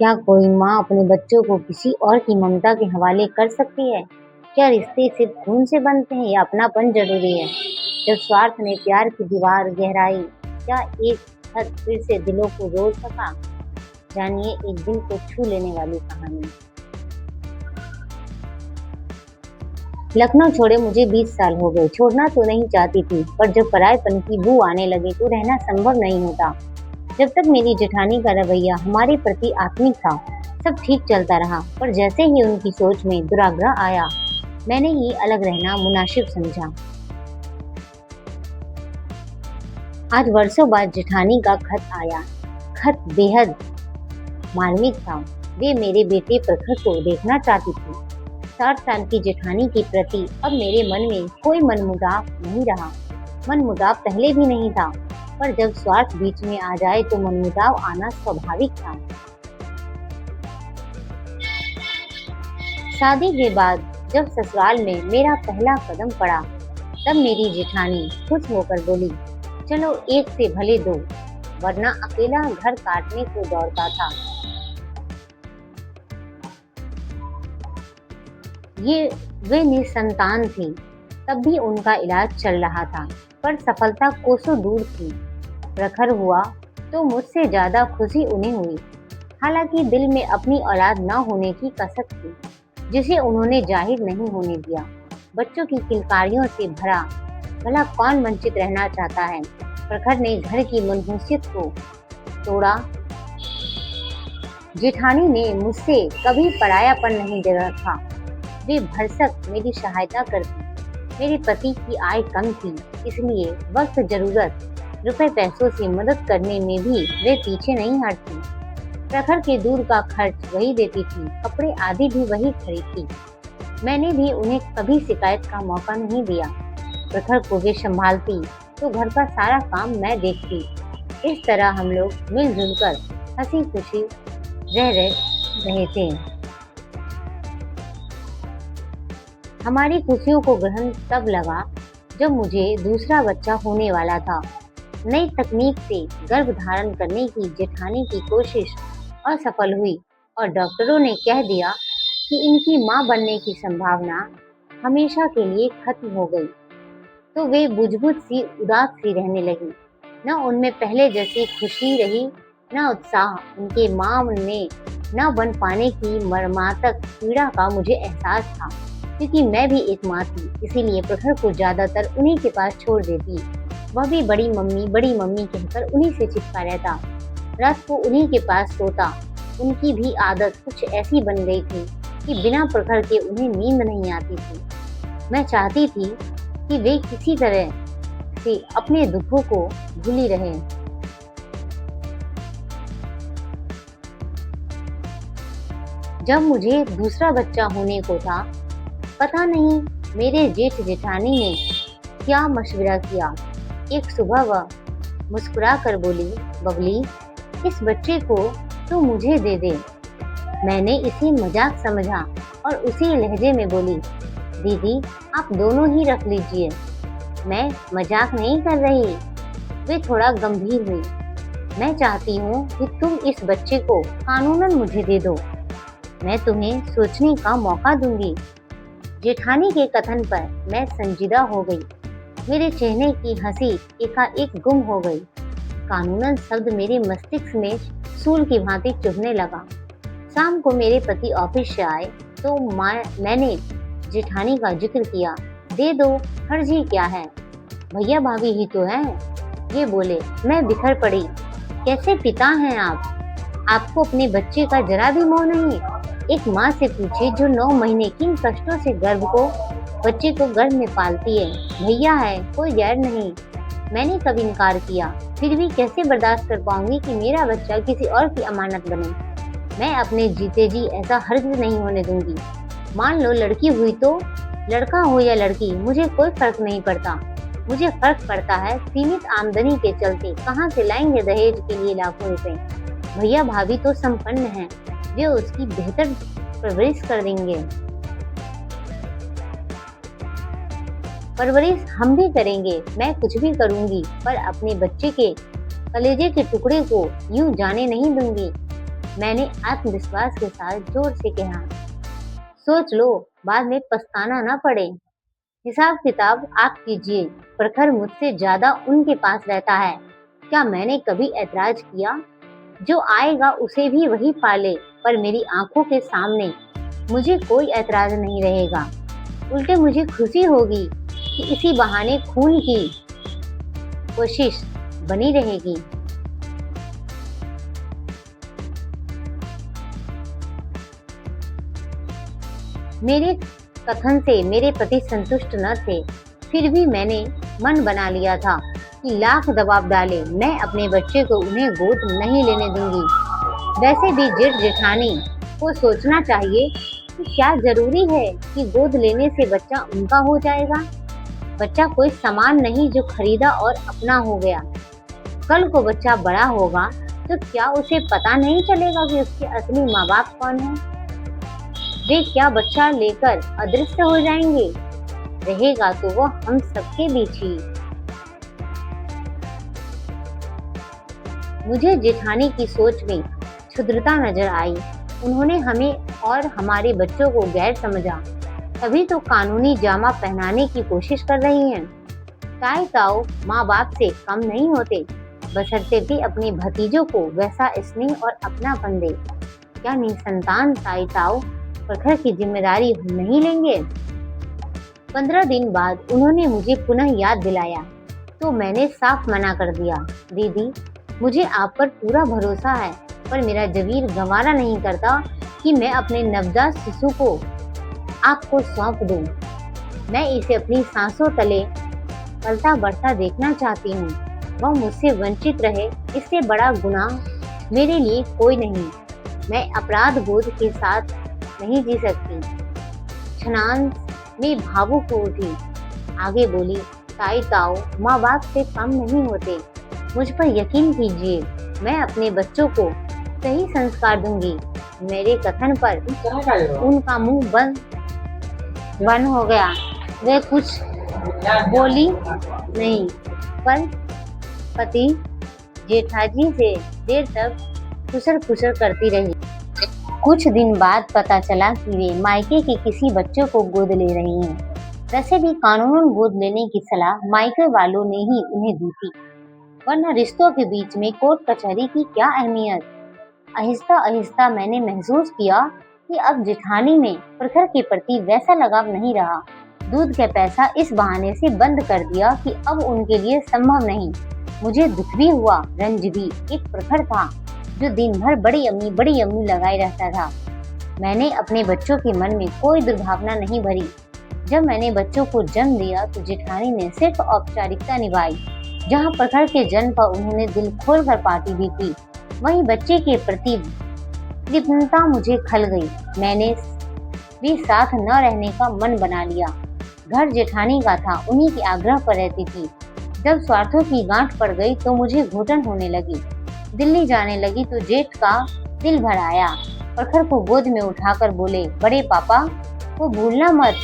क्या कोई माँ अपने बच्चों को किसी और की ममता के हवाले कर सकती है? क्या रिश्ते सिर्फ खून से बनते हैं या अपनापन जरूरी है? जब स्वार्थ ने प्यार की दीवार गहराई, क्या एक खत फिर से दिलों को जोड़ सका? जानिए एक दिल को छू लेने वाली कहानी। लखनऊ छोड़े मुझे 20 साल हो गए। छोड़ना तो नहीं चाहती थी, पर जब परायेपन की बू आने लगी तो रहना संभव नहीं होता। जब तक मेरी जेठानी का रवैया हमारे प्रति आत्मिक था, सब ठीक चलता रहा, पर जैसे ही उनकी सोच में दुराग्रह आया, मैंने ही अलग रहना मुनासिब समझा। आज वर्षों बाद जेठानी का खत आया। खत बेहद मार्मिक था। वे मेरे बेटे प्रखर को देखना चाहती थी। 60 साल की जेठानी के प्रति अब मेरे मन में कोई मनमुटाव नहीं रहा। मनमुटाव पहले भी नहीं था, पर जब स्वार्थ बीच में आ जाए तो मनमुटाव आना स्वाभाविक था। शादी के बाद जब ससुराल में मेरा पहला कदम पड़ा, तब मेरी जेठानी खुश होकर बोली, चलो एक से भले दो, वरना अकेला घर काटने को दौड़ता था। वे निसंतान थी, तब भी उनका इलाज चल रहा था, पर सफलता कोसों दूर थी। प्रखर हुआ तो मुझसे ज्यादा खुशी उन्हें हुई। हालांकि दिल में अपनी औलाद न होने की कसक थी, जिसे उन्होंने जाहिर नहीं होने दिया। बच्चों की किलकारियों से भरा भला कौन वंचित रहना चाहता है। प्रखर ने घर की मनहूसियत को तोड़ा। जेठानी ने मुझसे कभी परायापन नहीं रखा। वे भरसक मेरी सहायता करती। मेरे पति की आय कम थी, इसलिए वक्त जरूरत रुपए पैसों से मदद करने में भी वे पीछे नहीं हटती। प्रखर के दूर का खर्च वही देती थी, कपड़े आदि भी वही खरीदती। मैंने भी उन्हें कभी शिकायत का मौका नहीं दिया। प्रखर को वे संभालती तो घर का सारा काम मैं देखती। इस तरह हम लोग मिलजुल कर हंसी खुशी रह रहे थे। हमारी खुशियों को ग्रहण तब लगा जब मुझे दूसरा बच्चा होने वाला था। नई तकनीक से गर्भ धारण करने की जेठानी की कोशिश असफल हुई और डॉक्टरों ने कह दिया कि इनकी मां बनने की संभावना हमेशा के लिए खत्म हो गई। तो वे बुझबुझ सी उदास सी रहने लगी। न उनमें पहले जैसी खुशी रही, न उत्साह। उनके मां में न बन पाने की मर्मांतक पीड़ा का मुझे एहसास था। क्योंकि मैं भी एक माँ थी, इसीलिए प्रखर को ज्यादातर उन्हीं के पास छोड़ देती। वह भी बड़ी मम्मी कहकर उन्हीं से चिपका रहता। रात को उन्हीं के पास सोता। उनकी भी आदत कुछ ऐसी बन गई थी कि बिना प्रखर के उन्हें नींद नहीं आती थी। मैं चाहती थी कि वे किसी तरह से अपने दुखों को भूली रहें। जब मुझे दूसरा बच्चा होने को था, पता नहीं मेरे जेठ जेठानी ने क्या मशवरा किया। एक सुबह वह मुस्कुरा कर बोली, बबली, इस बच्चे को तू मुझे दे दे। मैंने इसे मजाक समझा और उसी लहजे में बोली, दीदी आप दोनों ही रख लीजिए, मैं मजाक नहीं कर रही। वे थोड़ा गंभीर हुई। मैं चाहती हूँ कि तुम इस बच्चे को कानूनन मुझे दे दो। मैं तुम्हें सोचने का मौका दूंगी। जेठानी के कथन पर मैं संजीदा हो गई। मेरे चेहरे की हंसी एकाएक गुम हो गई। कानूनन शब्द मेरे मस्तिष्क में सूल की भांति चुभने लगा। शाम को मेरे पति ऑफिस से आए तो मैंने जेठानी का जिक्र किया। दे दो, हर्जी क्या है, भैया भाभी ही तो हैं। ये बोले। मैं बिखर पड़ी। कैसे पिता हैं आप? आपको अपने बच्चे का जरा भी मोह नहीं? एक माँ से पूछे जो 9 महीने किन कष्टों से बच्चे को गर्भ में पालती है। भैया है, कोई गैर नहीं। मैंने कब इनकार किया? फिर भी कैसे बर्दाश्त कर पाऊंगी कि मेरा बच्चा किसी और की अमानत बने। मैं अपने जीते जी ऐसा हरगिज़ नहीं होने दूंगी। मान लो लड़की हुई तो, लड़का हो या लड़की, मुझे कोई फर्क नहीं पड़ता। मुझे फर्क पड़ता है सीमित आमदनी के चलते कहाँ से लाएंगे दहेज के लिए लाखों रुपए। भैया भाभी तो संपन्न हैं, वे उसकी बेहतर परवरिश कर देंगे। परवरिश हम भी करेंगे, मैं कुछ भी करूंगी, पर अपने बच्चे के कलेजे के टुकड़े को यूं जाने नहीं दूंगी। मैंने आत्मविश्वास के साथ जोर से कहा। सोच लो, बाद में पछताना ना पड़े। हिसाब किताब आप कीजिए, प्रखर मुझसे ज्यादा उनके पास रहता है। क्या मैंने कभी ऐतराज किया? जो आएगा उसे भी वही पाले, पर मेरी आंखों के सामने मुझे कोई ऐतराज नहीं रहेगा। उल्टे मुझे खुशी होगी कि इसी बहाने खून की कोशिश बनी रहेगी। मेरे कथन से मेरे पति संतुष्ट न थे, फिर भी मैंने मन बना लिया था कि लाख दबाव डाले मैं अपने बच्चे को उन्हें गोद नहीं लेने दूंगी। वैसे भी जेठ जेठानी को सोचना चाहिए कि क्या जरूरी है कि गोद लेने से बच्चा उनका हो जाएगा। बच्चा कोई सामान नहीं जो खरीदा और अपना हो गया। कल को बच्चा बड़ा होगा तो क्या उसे पता नहीं चलेगा कि उसके असली माँ बाप कौन है? वे क्या बच्चा लेकर अदृश्य हो जाएंगे? रहेगा तो वो हम सबके बीच ही। मुझे जेठानी की सोच में क्षुद्रता नजर आई। उन्होंने हमें और हमारे बच्चों को गैर समझा, तभी तो कानूनी जामा पहनाने की कोशिश कर रही हैं। ताई ताऊ माँ बाप से कम नहीं होते, बशर्ते भी अपने भतीजों को वैसा स्नेह और अपनापन दे। क्या निसंतान ताई ताऊ प्रखर की जिम्मेदारी नहीं लेंगे? 15 दिन बाद उन्होंने मुझे पुनः याद दिलाया तो मैंने साफ मना कर दिया। दीदी, मुझे आप पर पूरा भरोसा है, पर मेरा जबीर गवारा नहीं करता कि मैं अपने नवजात शिशु को आपको सौंप दूं। मैं इसे अपनी सांसों तले पलता बढ़ता देखना चाहती हूँ। वह मुझसे वंचित रहे, इससे बड़ा गुनाह मेरे लिए कोई नहीं। मैं अपराध बोध के साथ नहीं जी सकती। क्षणांश में भावुक हो उठी, आगे बोली, ताई ताऊ माँ बाप से कम नहीं होते। मुझ पर यकीन कीजिए, मैं अपने बच्चों को सही संस्कार दूंगी। मेरे कथन पर उनका मुंह बंद हो गया। वे कुछ बोली नहीं, पर पति जेठाजी से देर तक खुसर खुसर करती रही। कुछ दिन बाद पता चला कि वे मायके के किसी बच्चे को गोद ले रही हैं। वैसे भी कानूनन गोद लेने की सलाह मायके वालों ने ही उन्हें दी थी, वरना रिश्तों के बीच में कोर्ट कचहरी की क्या अहमियत। आहिस्ता आहिस्ता मैंने महसूस किया कि अब जेठानी में प्रखर के प्रति वैसा लगाव नहीं रहा। दूध का पैसा इस बहाने से बंद कर दिया कि अब उनके लिए संभव नहीं। मुझे दुख भी हुआ, रंज भी। एक प्रखर था जो दिन भर बड़ी अम्मी लगाए रहता था। मैंने अपने बच्चों के मन में कोई दुर्भावना नहीं भरी। जब मैंने बच्चों को जन्म दिया तो जेठानी ने सिर्फ औपचारिकता निभाई। जहाँ प्रखर के जन्म पर उन्होंने दिल खोलकर पार्टी दी थी, वहीं बच्चे के प्रति कृतज्ञता मुझे खल गई। मैंने भी साथ न रहने का मन बना लिया। घर जेठानी का था, उन्हीं के आग्रह पर रहती थी। जब स्वार्थों की गांठ पड़ गई तो मुझे घुटन होने लगी। दिल्ली जाने लगी तो जेठ का दिल भर आया। प्रखर को गोद में उठाकर बोले, बड़े पापा को भूलना मत।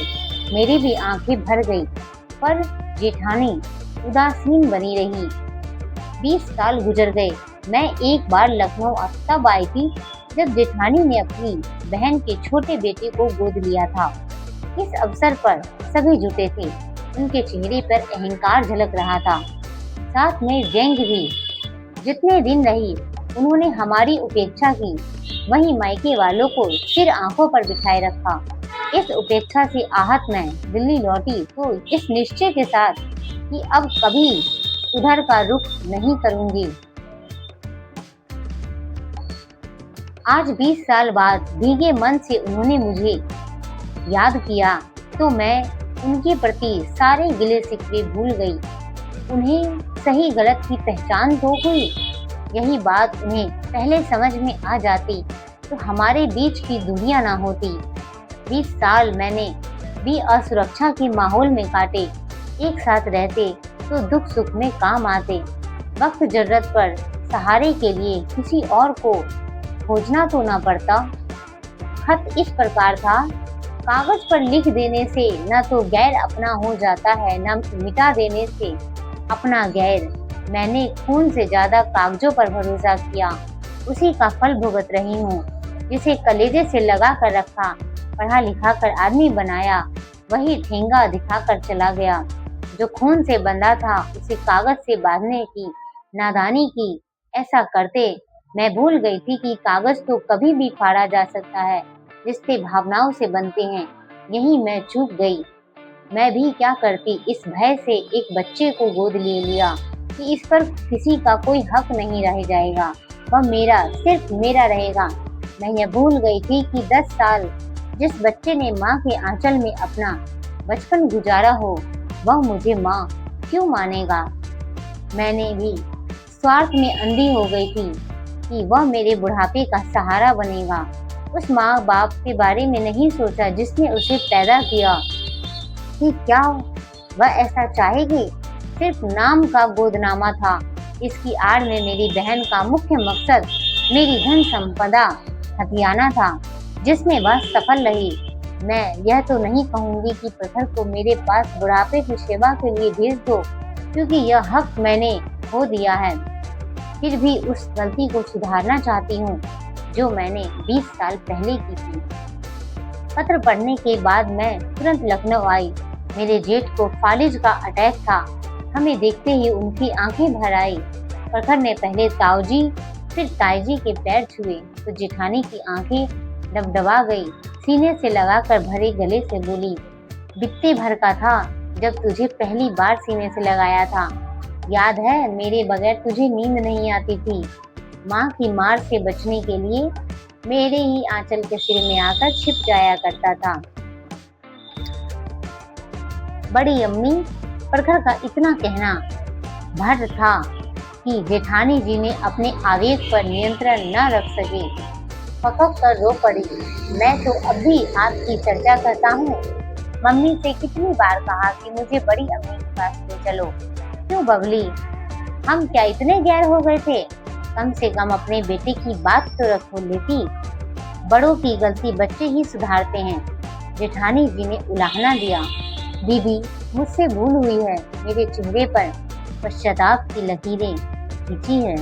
मेरी भी आंखें भर गई, पर जेठानी उदासीन बनी रही। 20 साल गुजर गए। मैं एक बार लखनऊ तब आई थी जब जेठानी ने अपनी बहन के छोटे बेटे को गोद लिया था। इस अवसर पर सभी जुटे थे। उनके चेहरे पर अहंकार झलक रहा था, साथ में व्यंग भी। जितने दिन रही उन्होंने हमारी उपेक्षा की, वहीं मायके वालों को सिर आंखों पर बिठाए रखा। इस उपेक्षा से आहत मैं दिल्ली लौटी तो इस निश्चय के साथ कि अब कभी उधर का रुख नहीं करूंगी। आज 20 साल बाद भीगे मन से उन्होंने मुझे याद किया तो मैं उनके प्रति सारे गिले शिकवे भूल गई। उन्हें सही गलत की पहचान तो हुई। यही बात उन्हें पहले समझ में आ जाती तो हमारे बीच की दूरियां ना होती। 20 साल मैंने भी असुरक्षा के माहौल में काटे। एक साथ रहते तो दुख सुख में काम आते। वक्त जरूरत पर सहारे के लिए किसी और को खोजना तो ना पड़ता। खत इस प्रकार था, कागज पर लिख देने से न तो गैर अपना हो जाता है, न मिटा देने से अपना गैर। मैंने खून से ज्यादा कागजों पर भरोसा किया। उसी का फल भुगत रही हूँ। जिसे कलेजे से लगा कर रखा, पढ़ा लिखा कर आदमी बनाया, वही ठेंगा दिखाकर चला गया। जो खून से बंधा था उसे कागज से बांधने की नादानी की। ऐसा करते मैं भूल गई थी कि कागज तो कभी भी फाड़ा जा सकता है, रिश्ते भावनाओं से बनते हैं। यही मैं चूक गई। मैं भी क्या करती, इस भय से एक बच्चे को गोद ले लिया कि इस पर किसी का कोई हक नहीं रह जाएगा, वह मेरा, सिर्फ मेरा रहेगा। मैं यह भूल गई थी कि 10 साल जिस बच्चे ने माँ के आंचल में अपना बचपन गुजारा हो, वह मुझे माँ क्यों मानेगा। मैंने भी स्वार्थ में अंधी हो गई थी कि वह मेरे बुढ़ापे का सहारा बनेगा। उस माँ बाप के बारे में नहीं सोचा जिसने उसे पैदा किया, कि क्या वह ऐसा चाहेगी। सिर्फ नाम का गोदनामा था। इसकी आड़ में मेरी बहन का मुख्य मकसद मेरी धन संपदा हथियाना था, जिसमें वह सफल रही। मैं यह तो नहीं कहूँगी कि प्रखर को मेरे पास बुढ़ापे की सेवा के लिए भेज दो, क्योंकि यह हक मैंने खो दिया है। फिर भी उस गलती को सुधारना चाहती हूँ जो मैंने 20 साल पहले की थी। पत्र पढ़ने के बाद मैं तुरंत लखनऊ आई। मेरे जेठ को फालिज का अटैक था। हमें देखते ही उनकी आंखें भर आई। प्रखर ने पहले ताऊजी फिर ताईजी के पैर छुए तो जेठानी की आंखें डबडबा गई। सीने से लगाकर भरे गले से बोली, बित्ते भर का था जब तुझे पहली बार सीने से लगाया था। याद है, मेरे बगैर तुझे नींद नहीं आती थी। माँ की मार से बचने के लिए मेरे ही आंचल के सिर में आकर छिप जाया करता था। बड़ी अम्मी, प्रखर का इतना कहना भर था कि जेठानी जी ने अपने आवेग पर नियंत्रण न रख सके। फकक कर रो पड़ी। मैं तो अब भी आपकी चर्चा करता हूँ। मम्मी से कितनी बार कहा कि मुझे बड़ी अम्मी के पास ले चलो। क्यों बबली, हम क्या इतने गैर हो गए थे? कम से कम अपने बेटे की बात तो रख लेती। बड़ों की गलती बच्चे ही सुधारते हैं। जेठानी जी ने उलाहना दिया। दीदी, मुझसे भूल हुई है। मेरे चेहरे पर पश्चाताप की लकीरें खींची है।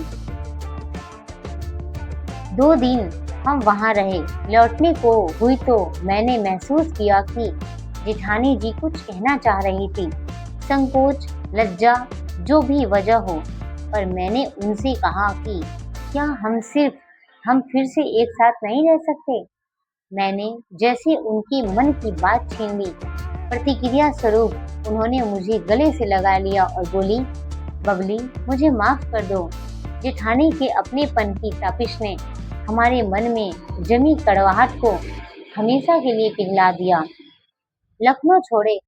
2 दिन हम वहाँ रहे। लौटने को हुई तो मैंने महसूस किया कि जेठानी जी कुछ कहना चाह रही थी। संकोच, लज्जा, जो भी वजह हो, पर मैंने उनसे कहा कि क्या हम फिर से एक साथ नहीं रह सकते। मैंने जैसे उनकी मन की बात छीन ली। प्रतिक्रिया स्वरूप उन्होंने मुझे गले से लगा लिया और बोली, बबली, मुझे माफ कर दो। जेठानी के अपनेपन की तपिश ने हमारे मन में जमी कड़वाहट को हमेशा के लिए पिघला दिया। लखनऊ छोड़े